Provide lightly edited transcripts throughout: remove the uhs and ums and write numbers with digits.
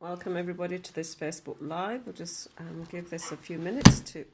Welcome everybody to this Facebook Live. We'll just give this a few minutes to,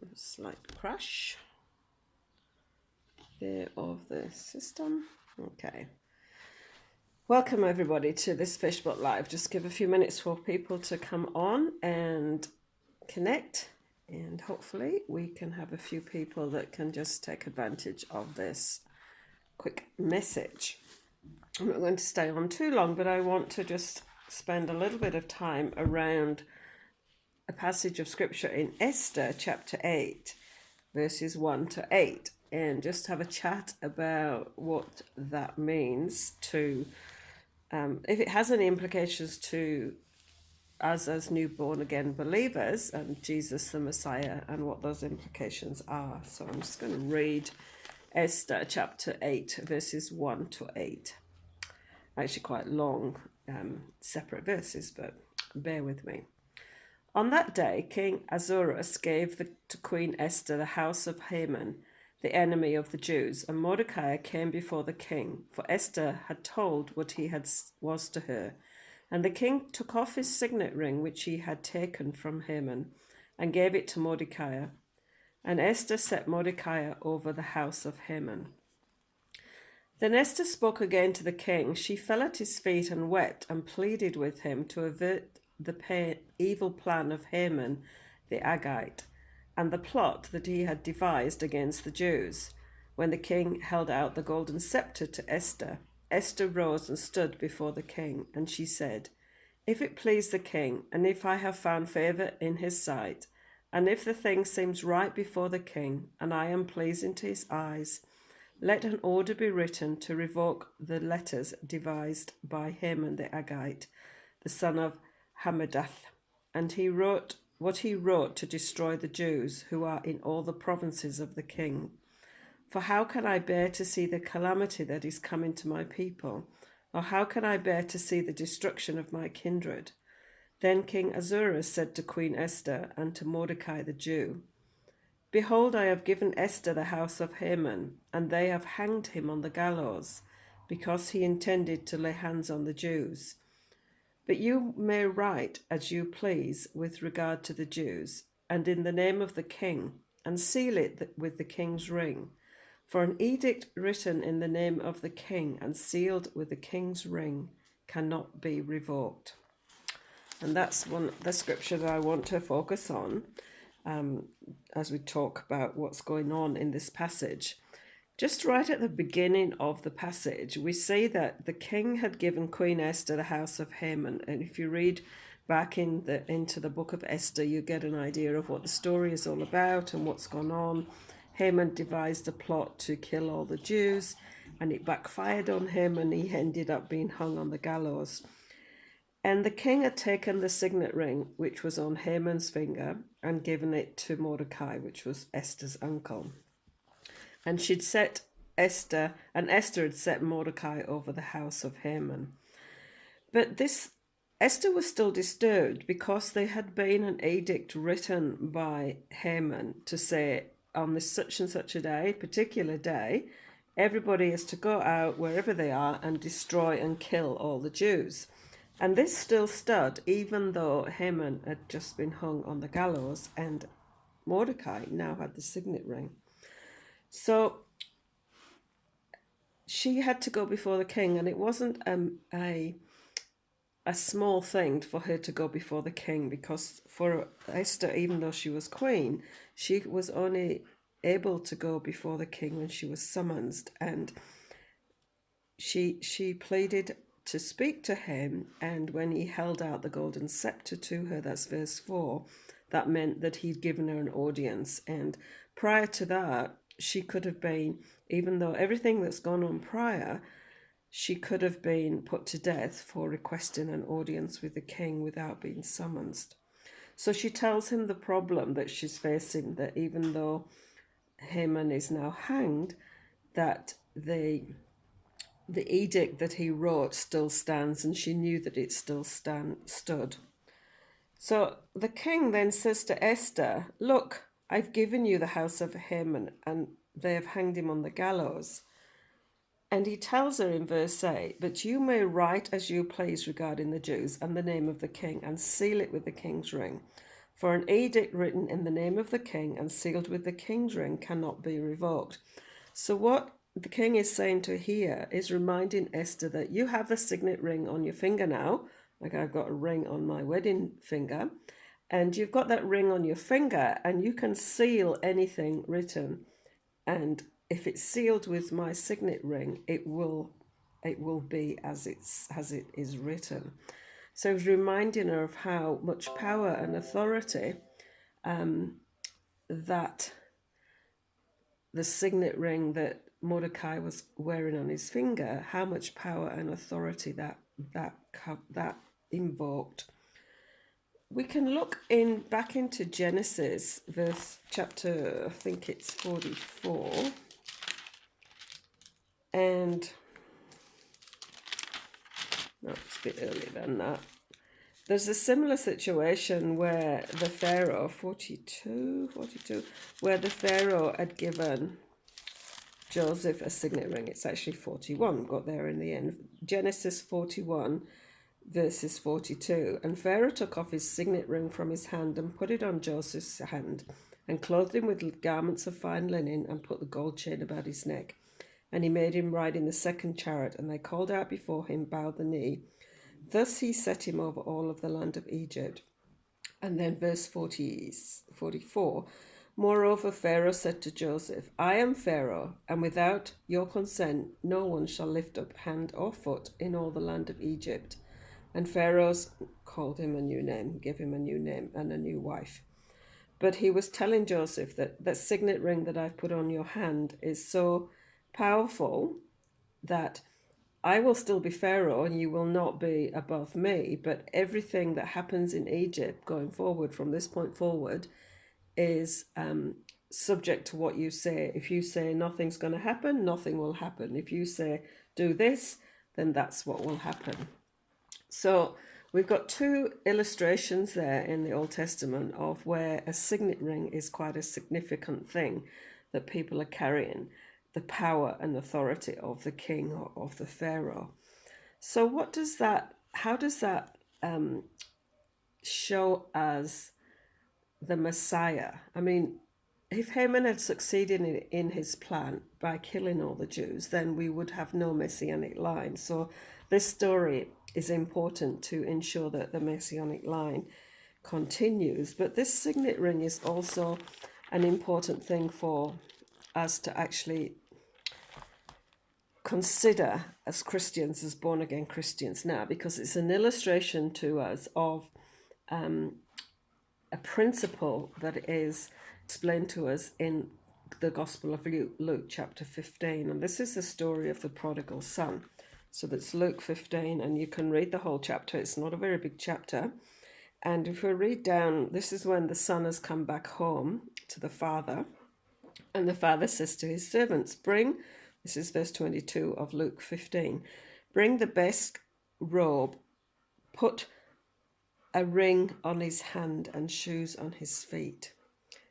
a slight crash there of the system. Okay. Welcome everybody to this Facebook Live. Just give a few minutes for people to come on and connect, and hopefully we can have a few people that can just take advantage of this quick message. I'm not going to stay on too long, but I want to just spend a little bit of time around a passage of scripture in Esther chapter 8, verses 1 to 8, and just have a chat about what that means to, if it has any implications to us as new born again believers and Jesus the Messiah, and what those implications are. So I'm just going to read Esther chapter 8, verses 1 to 8. Actually quite long separate verses, but bear with me. On that day, King Ahasuerus gave to Queen Esther the house of Haman, the enemy of the Jews, and Mordecai came before the king, for Esther had told what was to her. And the king took off his signet ring, which he had taken from Haman, and gave it to Mordecai. And Esther set Mordecai over the house of Haman. Then Esther spoke again to the king. She fell at his feet and wept and pleaded with him to avert the evil plan of Haman the Agagite and the plot that he had devised against the Jews. When the king held out the golden scepter to Esther, Esther rose and stood before the king, and she said, "If it please the king, and if I have found favor in his sight, and if the thing seems right before the king, and I am pleasing to his eyes, let an order be written to revoke the letters devised by Haman the Agagite, the son of Hammedatha, and he wrote what he wrote to destroy the Jews who are in all the provinces of the king. For how can I bear to see the calamity that is coming to my people? Or how can I bear to see the destruction of my kindred?" Then King Ahasuerus said to Queen Esther and to Mordecai the Jew, "Behold, I have given Esther the house of Haman, and they have hanged him on the gallows, because he intended to lay hands on the Jews. But you may write as you please with regard to the Jews, and in the name of the king, and seal it with the king's ring. For an edict written in the name of the king and sealed with the king's ring cannot be revoked." And that's the scripture that I want to focus on as we talk about what's going on in this passage. Just right at the beginning of the passage, we see that the king had given Queen Esther the house of Haman. And if you read back into the book of Esther, you get an idea of what the story is all about and what's gone on. Haman devised a plot to kill all the Jews, and it backfired on him, and he ended up being hung on the gallows. And the king had taken the signet ring, which was on Haman's finger, and given it to Mordecai, which was Esther's uncle. And Esther had set Mordecai over the house of Haman. But Esther was still disturbed, because there had been an edict written by Haman to say, on this such and such a day, particular day, everybody is to go out wherever they are and destroy and kill all the Jews. And this still stood, even though Haman had just been hung on the gallows and Mordecai now had the signet ring. So she had to go before the king, and it wasn't a small thing for her to go before the king, because for Esther, even though she was queen, she was only able to go before the king when she was summoned, and she pleaded to speak to him, and when he held out the golden scepter to her, that's verse 4, that meant that he'd given her an audience. And prior to that, she could have been, even though everything that's gone on prior, she could have been put to death for requesting an audience with the king without being summoned. So she tells him the problem that she's facing, that even though Haman is now hanged, that the edict that he wrote still stands, and she knew that it still stood. So the king then says to Esther, "Look, I've given you the house of Haman, and they have hanged him on the gallows." And he tells her in verse 8, but you may write as you please regarding the Jews and the name of the king, and seal it with the king's ring. For an edict written in the name of the king and sealed with the king's ring cannot be revoked. So what the king is saying to here is reminding Esther that you have the signet ring on your finger now, like I've got a ring on my wedding finger, and you've got that ring on your finger, and you can seal anything written. And if it's sealed with my signet ring, it will be as it is written. So he's reminding her of how much power and authority that the signet ring that Mordecai was wearing on his finger, how much power and authority that invoked. We can look back into Genesis, chapter, I think it's 44, and no, it's a bit earlier than that. There's a similar situation where the Pharaoh, 42, where the Pharaoh had given Joseph a signet ring. It's actually 41, got there in the end. Genesis 41, verses 42. And Pharaoh took off his signet ring from his hand and put it on Joseph's hand, and clothed him with garments of fine linen, and put the gold chain about his neck. And he made him ride in the second chariot, and they called out before him, bowed the knee. Thus he set him over all of the land of Egypt. And then verse 44, moreover, Pharaoh said to Joseph, I am Pharaoh, and without your consent no one shall lift up hand or foot in all the land of Egypt. And Pharaoh called him a new name, gave him a new name and a new wife. But he was telling Joseph that signet ring that I've put on your hand is so powerful that I will still be Pharaoh and you will not be above me, but everything that happens in Egypt going forward from this point forward is subject to what you say. If you say nothing's going to happen, nothing will happen. If you say do this, then that's what will happen. So we've got two illustrations there in the Old Testament of where a signet ring is quite a significant thing that people are carrying, the power and authority of the king or of the Pharaoh. So how does that show us the Messiah? I mean, if Haman had succeeded in his plan by killing all the Jews, then we would have no messianic line. So this story is important to ensure that the messianic line continues. But this signet ring is also an important thing for us to actually consider as Christians, as born-again Christians now, because it's an illustration to us of a principle that is explained to us in the Gospel of Luke chapter 15. And this is the story of the prodigal son. So that's Luke 15, and you can read the whole chapter. It's not a very big chapter. And if we read down, this is when the son has come back home to the father, and the father says to his servants, this is verse 22 of Luke 15, bring the best robe, put a ring on his hand and shoes on his feet.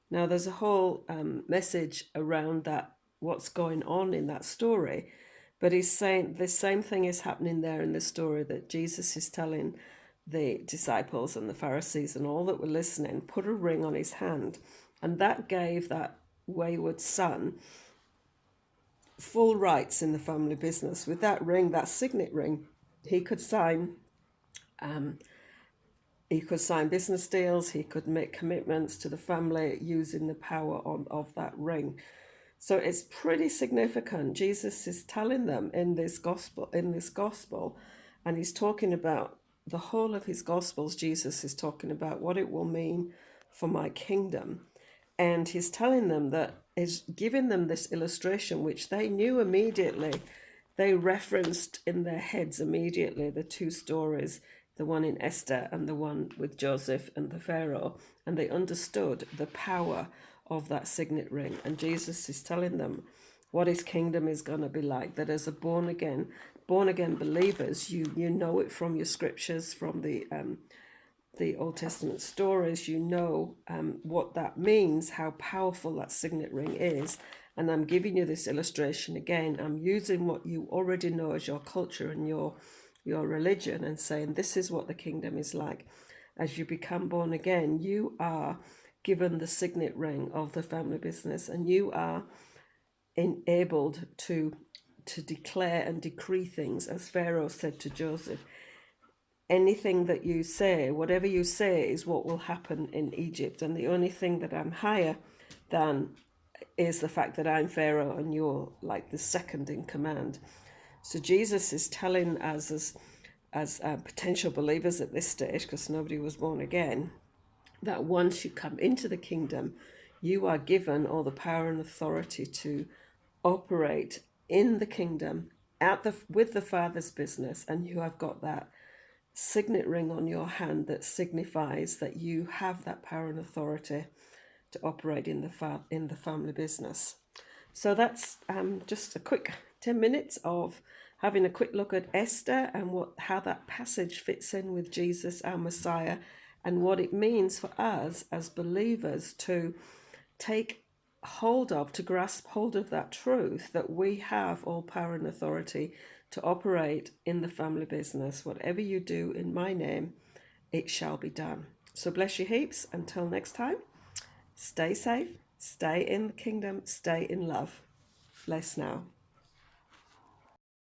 Now there's a whole message around that, what's going on in that story. But he's saying the same thing is happening there in the story that Jesus is telling the disciples and the Pharisees and all that were listening, put a ring on his hand. And that gave that wayward son full rights in the family business. With that ring, that signet ring, he could sign business deals, he could make commitments to the family using the power of that ring. So it's pretty significant. Jesus is telling them in this gospel, and he's talking about the whole of his gospels. Jesus is talking about what it will mean for my kingdom. And he's telling them that, is giving them this illustration, which they knew immediately. They referenced in their heads immediately the two stories, the one in Esther and the one with Joseph and the Pharaoh, and they understood the power of that signet ring. And Jesus is telling them what his kingdom is going to be like, that as a born again believers, you know it from your scriptures, from the Old Testament stories, you know what that means, how powerful that signet ring is, And I'm giving you this illustration again. I'm using what you already know as your culture and your religion and saying this is what the kingdom is like. As you become born again, you are given the signet ring of the family business, and you are enabled to declare and decree things, as Pharaoh said to Joseph. Anything that you say, whatever you say, is what will happen in Egypt. And the only thing that I'm higher than is the fact that I'm Pharaoh and you're like the second in command. So Jesus is telling us as potential believers at this stage, because nobody was born again, that once you come into the kingdom, you are given all the power and authority to operate in the kingdom with the Father's business, and you have got that signet ring on your hand that signifies that you have that power and authority to operate in the family business. So that's just a quick 10 minutes of having a quick look at Esther and how that passage fits in with Jesus, our Messiah, and what it means for us as believers to take hold of, to grasp hold of that truth that we have all power and authority to operate in the family business. Whatever you do in my name, it shall be done. So bless you heaps. Until next time, stay safe, stay in the kingdom, stay in love. Bless now.